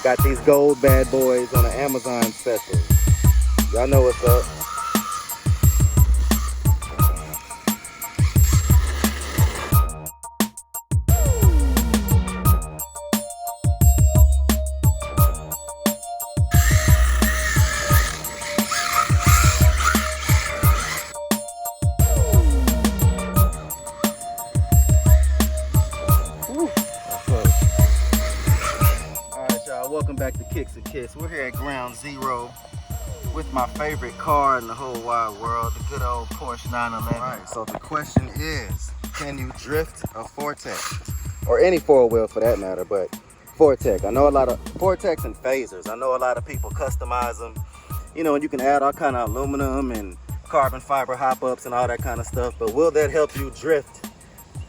Got these gold bad boys on an Amazon special. Y'all know what's up. Welcome back to Kicks and Kiss. We're here at Ground Zero with my favorite car in the whole wide world, the good old Porsche 911. Alright, so the question is, can you drift a Fortec? Or any four-wheel for that matter, but Fortec. I know a lot of Fortecs and phasers. I know a lot of people customize them, you know, and you can add all kind of aluminum and carbon fiber hop-ups and all that kind of stuff, but will that help you drift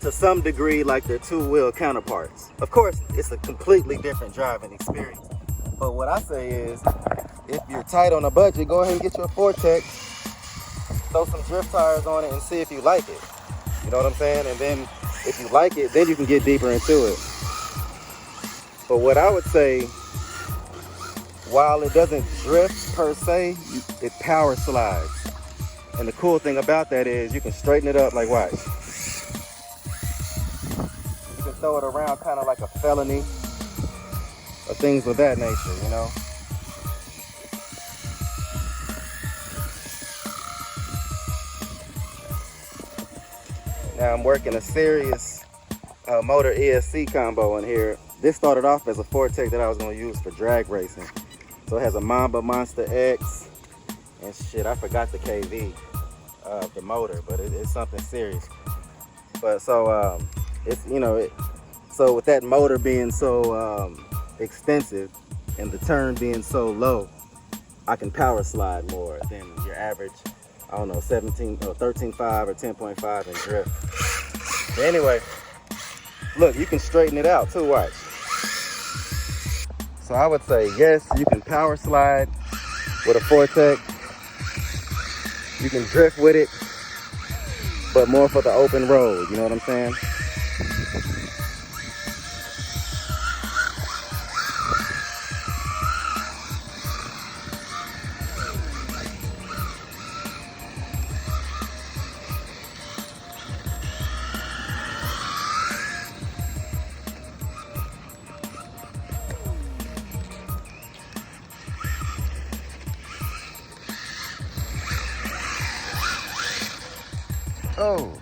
to some degree like their two-wheel counterparts? Of course, it's a completely different driving experience. But what I say is, if you're tight on a budget, go ahead and get your Fortec, throw some drift tires on it and see if you like it. You know what I'm saying? And then if you like it, then you can get deeper into it. But what I would say, while it doesn't drift per se, it power slides. And the cool thing about that is you can straighten it up like watch. Throw it around kind of like a felony or things of that nature, you know. Now I'm working a serious motor ESC combo in here. This started off as a Fortec that I was going to use for drag racing. So it has a Mamba Monster X and shit, I forgot the KV of the motor, but it's something serious. But so it's, you know, so with that motor being so extensive and the turn being so low, I can power slide more than your average, I don't know, 13.5 or 10.5 in drift. But anyway, look, you can straighten it out too, watch. So I would say, yes, you can power slide with a Fortec. You can drift with it, but more for the open road, you know what I'm saying? Oh.